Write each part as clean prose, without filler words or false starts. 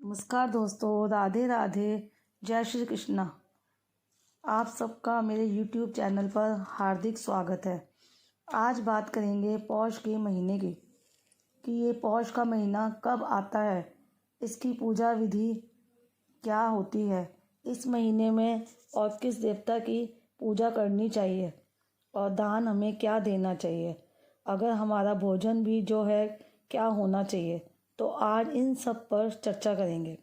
नमस्कार दोस्तों, राधे राधे, जय श्री कृष्णा। आप सबका मेरे YouTube चैनल पर हार्दिक स्वागत है। आज बात करेंगे पौष के महीने की कि ये पौष का महीना कब आता है, इसकी पूजा विधि क्या होती है, इस महीने में और किस देवता की पूजा करनी चाहिए और दान हमें क्या देना चाहिए, अगर हमारा भोजन भी जो है क्या होना चाहिए। तो आज इन सब पर चर्चा करेंगे।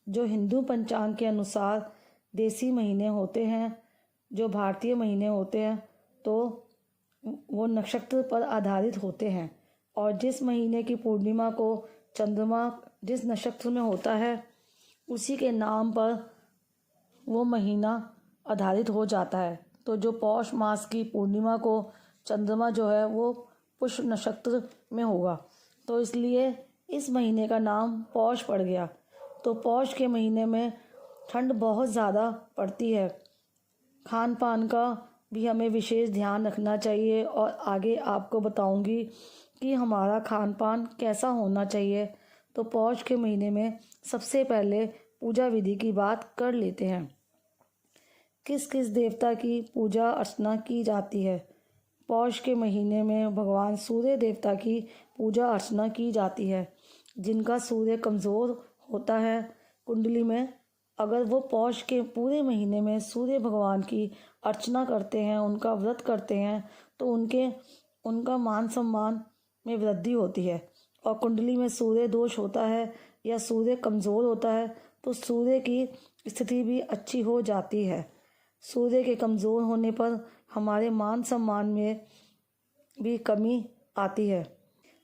जो हिंदू पंचांग के अनुसार देसी महीने होते हैं, जो भारतीय महीने होते हैं, तो वो नक्षत्र पर आधारित होते हैं और जिस महीने की पूर्णिमा को चंद्रमा जिस नक्षत्र में होता है उसी के नाम पर वो महीना आधारित हो जाता है। तो जो पौष मास की पूर्णिमा को चंद्रमा जो है वो पुष्य नक्षत्र में होगा, तो इसलिए इस महीने का नाम पौष पड़ गया। तो पौष के महीने में ठंड बहुत ज़्यादा पड़ती है, खान पान का भी हमें विशेष ध्यान रखना चाहिए और आगे आपको बताऊंगी कि हमारा खान पान कैसा होना चाहिए। तो पौष के महीने में सबसे पहले पूजा विधि की बात कर लेते हैं। किस किस देवता की पूजा अर्चना की जाती है। पौष के महीने में भगवान सूर्य देवता की पूजा अर्चना की जाती है। जिनका सूर्य कमज़ोर होता है कुंडली में, अगर वो पौष के पूरे महीने में सूर्य भगवान की अर्चना करते हैं, उनका व्रत करते हैं, तो उनका मान सम्मान में वृद्धि होती है। और कुंडली में सूर्य दोष होता है या सूर्य कमज़ोर होता है तो सूर्य की स्थिति भी अच्छी हो जाती है। सूर्य के कमज़ोर होने पर हमारे मान सम्मान में भी कमी आती है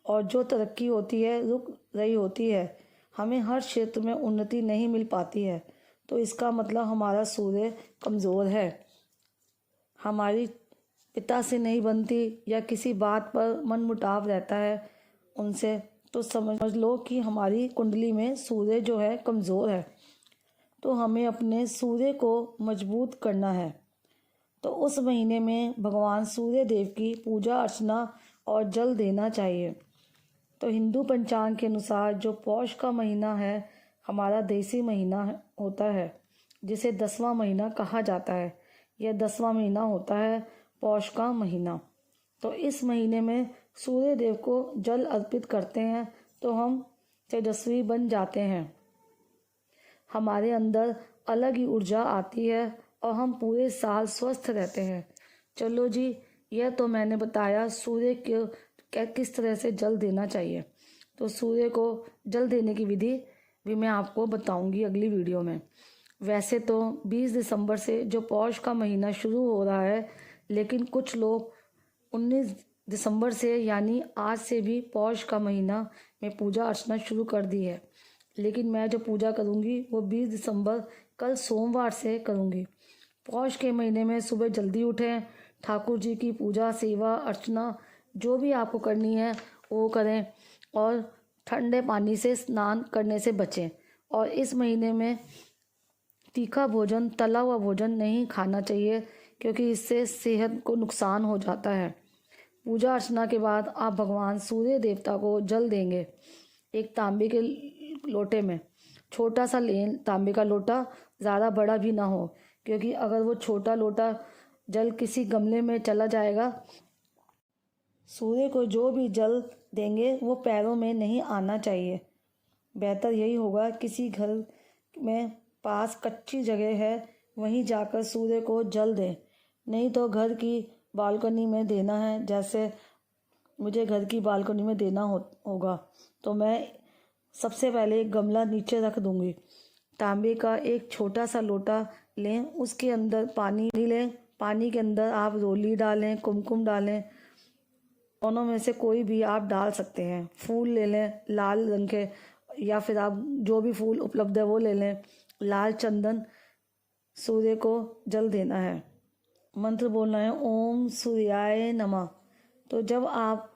और जो तरक्की होती है रुक रही होती है, हमें हर क्षेत्र में उन्नति नहीं मिल पाती है। तो इसका मतलब हमारा सूर्य कमज़ोर है, हमारी पिता से नहीं बनती या किसी बात पर मनमुटाव रहता है उनसे, तो समझ लो कि हमारी कुंडली में सूर्य जो है कमज़ोर है। तो हमें अपने सूर्य को मजबूत करना है। तो उस महीने में भगवान सूर्य देव की पूजा अर्चना और जल देना चाहिए। तो हिंदू पंचांग के अनुसार जो पौष का महीना है हमारा देसी महीना होता है, जिसे 10वां महीना कहा जाता है। यह 10वां महीना होता है पौष का महीना। तो इस महीने में सूर्य देव को जल अर्पित करते हैं तो हम तेजस्वी बन जाते हैं, हमारे अंदर अलग ही ऊर्जा आती है और हम पूरे साल स्वस्थ रहते हैं। चलो जी, यह तो मैंने बताया सूर्य को किस तरह से जल देना चाहिए। तो सूर्य को जल देने की विधि भी मैं आपको बताऊंगी अगली वीडियो में। वैसे तो 20 दिसंबर से जो पौष का महीना शुरू हो रहा है, लेकिन कुछ लोग 19 दिसंबर से यानी आज से भी पौष का महीना में पूजा अर्चना शुरू कर दी है। लेकिन मैं जो पूजा करूंगी वो 20 दिसंबर कल सोमवार से करूंगी। पौष के महीने में सुबह जल्दी उठें, ठाकुर जी की पूजा सेवा अर्चना जो भी आपको करनी है वो करें और ठंडे पानी से स्नान करने से बचें। और इस महीने में तीखा भोजन, तला हुआ भोजन नहीं खाना चाहिए क्योंकि इससे सेहत को नुकसान हो जाता है। पूजा अर्चना के बाद आप भगवान सूर्य देवता को जल देंगे। एक तांबे के लोटे में छोटा सा लें, तांबे का लोटा, ज़्यादा बड़ा भी ना हो, क्योंकि अगर वो छोटा लोटा जल किसी गमले में चला जाएगा, सूर्य को जो भी जल देंगे वो पैरों में नहीं आना चाहिए। बेहतर यही होगा किसी घर में पास कच्ची जगह है वहीं जाकर सूर्य को जल दें, नहीं तो घर की बालकनी में देना है। जैसे मुझे घर की बालकनी में देना होगा तो मैं सबसे पहले एक गमला नीचे रख दूंगी। तांबे का एक छोटा सा लोटा लें, उसके अंदर पानी लें, पानी के अंदर आप रोली डालें, कुमकुम डालें, दोनों में से कोई भी आप डाल सकते हैं। फूल ले लें लाल रंग के, या फिर आप जो भी फूल उपलब्ध है वो ले लें। लाल चंदन सूर्य को जल देना है, मंत्र बोलना है ओम सूर्याय नमः। तो जब आप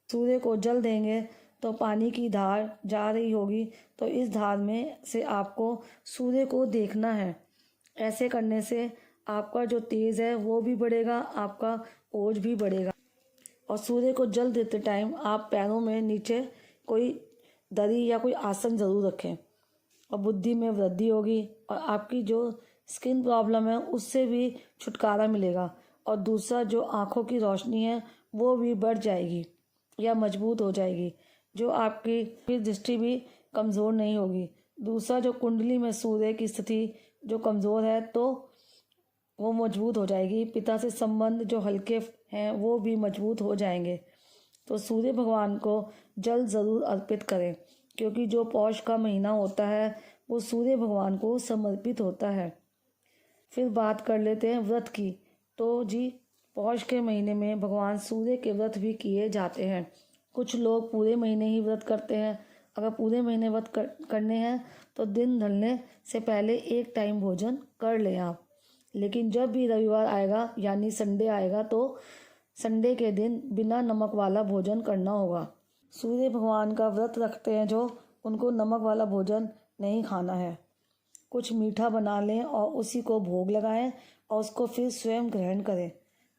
सूर्य को जल देंगे तो पानी की धार जा रही होगी, तो इस धार में से आपको सूर्य को देखना है। ऐसे करने से आपका जो तेज है वो भी बढ़ेगा, आपका ओज भी बढ़ेगा। और सूर्य को जल देते टाइम आप पैरों में नीचे कोई दरी या कोई आसन ज़रूर रखें और बुद्धि में वृद्धि होगी और आपकी जो स्किन प्रॉब्लम है उससे भी छुटकारा मिलेगा। और दूसरा, जो आँखों की रोशनी है वो भी बढ़ जाएगी या मजबूत हो जाएगी, जो आपकी दृष्टि भी कमज़ोर नहीं होगी। दूसरा, जो कुंडली में सूर्य की स्थिति जो कमज़ोर है तो वो मजबूत हो जाएगी। पिता से संबंध जो हल्के हैं वो भी मजबूत हो जाएंगे। तो सूर्य भगवान को जल ज़रूर अर्पित करें, क्योंकि जो पौष का महीना होता है वो सूर्य भगवान को समर्पित होता है। फिर बात कर लेते हैं व्रत की। तो जी, पौष के महीने में भगवान सूर्य के व्रत भी किए जाते हैं। कुछ लोग पूरे महीने ही व्रत करते हैं। अगर पूरे महीने व्रत करने हैं तो दिन ढलने से पहले एक टाइम भोजन कर लें आप। लेकिन जब भी रविवार आएगा यानी संडे आएगा तो संडे के दिन बिना नमक वाला भोजन करना होगा। सूर्य भगवान का व्रत रखते हैं जो, उनको नमक वाला भोजन नहीं खाना है। कुछ मीठा बना लें और उसी को भोग लगाएं और उसको फिर स्वयं ग्रहण करें।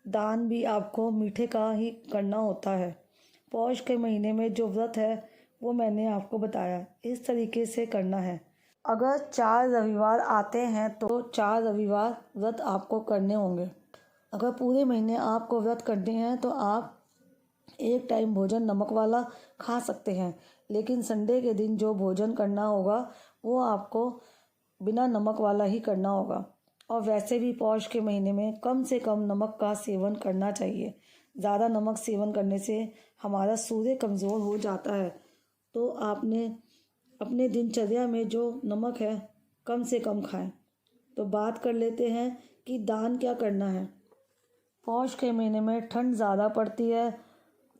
दान भी आपको मीठे का ही करना होता है। पौष के महीने में जो व्रत है वो मैंने आपको बताया, इस तरीके से करना है। अगर 4 रविवार आते हैं तो 4 रविवार व्रत आपको करने होंगे। अगर पूरे महीने आपको व्रत करने हैं तो आप एक टाइम भोजन नमक वाला खा सकते हैं, लेकिन संडे के दिन जो भोजन करना होगा वो आपको बिना नमक वाला ही करना होगा। और वैसे भी पौष के महीने में कम से कम नमक का सेवन करना चाहिए। ज़्यादा नमक सेवन करने से हमारा सूर्य कमज़ोर हो जाता है। तो आपने अपने दिनचर्या में जो नमक है कम से कम खाएं। तो बात कर लेते हैं कि दान क्या करना है। पौष के महीने में ठंड ज़्यादा पड़ती है,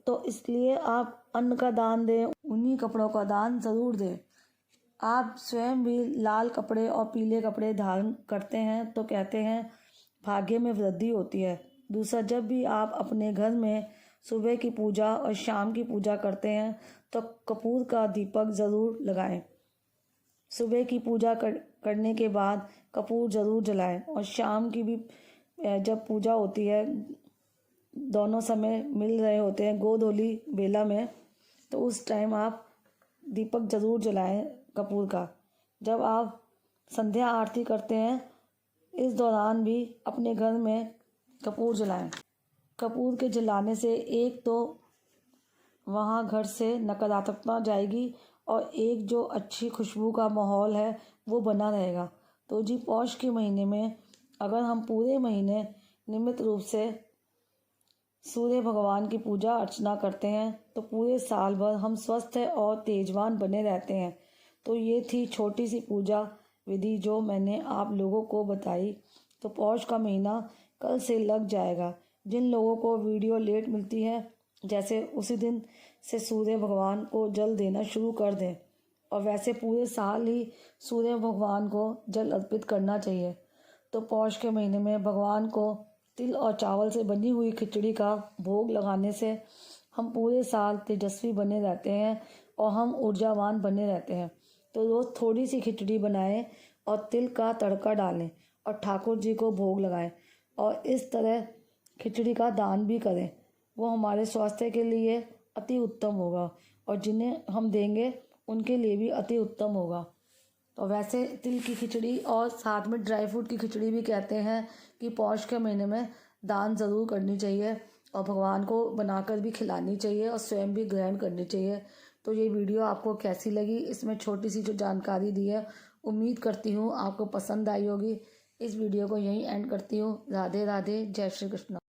तो इसलिए आप अन्न का दान दें, उन्हीं कपड़ों का दान ज़रूर दें। आप स्वयं भी लाल कपड़े और पीले कपड़े धारण करते हैं तो कहते हैं भाग्य में वृद्धि होती है। दूसरा, जब भी आप अपने घर में सुबह की पूजा और शाम की पूजा करते हैं तो कपूर का दीपक ज़रूर लगाएं। सुबह की पूजा करने के बाद कपूर ज़रूर जलाएं और शाम की भी जब पूजा होती है, दोनों समय मिल रहे होते हैं गोधूली बेला में, तो उस टाइम आप दीपक ज़रूर जलाएं कपूर का। जब आप संध्या आरती करते हैं इस दौरान भी अपने घर में कपूर जलाएं। कपूर के जलाने से एक तो वहाँ घर से नकारात्मकता जाएगी और एक जो अच्छी खुशबू का माहौल है वो बना रहेगा। तो जी, पौष के महीने में अगर हम पूरे महीने नियमित रूप से सूर्य भगवान की पूजा अर्चना करते हैं तो पूरे साल भर हम स्वस्थ और तेजवान बने रहते हैं। तो ये थी छोटी सी पूजा विधि जो मैंने आप लोगों को बताई। तो पौष का महीना कल से लग जाएगा। जिन लोगों को वीडियो लेट मिलती है, जैसे उसी दिन से सूर्य भगवान को जल देना शुरू कर दें। और वैसे पूरे साल ही सूर्य भगवान को जल अर्पित करना चाहिए। तो पौष के महीने में भगवान को तिल और चावल से बनी हुई खिचड़ी का भोग लगाने से हम पूरे साल तेजस्वी बने रहते हैं और हम ऊर्जावान बने रहते हैं। तो रोज़ थोड़ी सी खिचड़ी बनाएं और तिल का तड़का डालें और ठाकुर जी को भोग लगाएं और इस तरह खिचड़ी का दान भी करें। वो हमारे स्वास्थ्य के लिए अति उत्तम होगा और जिन्हें हम देंगे उनके लिए भी अति उत्तम होगा। तो वैसे तिल की खिचड़ी और साथ में ड्राई फ्रूट की खिचड़ी भी कहते हैं कि पौष के महीने में दान ज़रूर करनी चाहिए और भगवान को बनाकर भी खिलानी चाहिए और स्वयं भी ग्रहण करनी चाहिए। तो ये वीडियो आपको कैसी लगी, इसमें छोटी सी जो जानकारी दी है, उम्मीद करती हूँ आपको पसंद आई होगी। इस वीडियो को यहीं एंड करती हूँ। राधे राधे, जय श्री कृष्ण।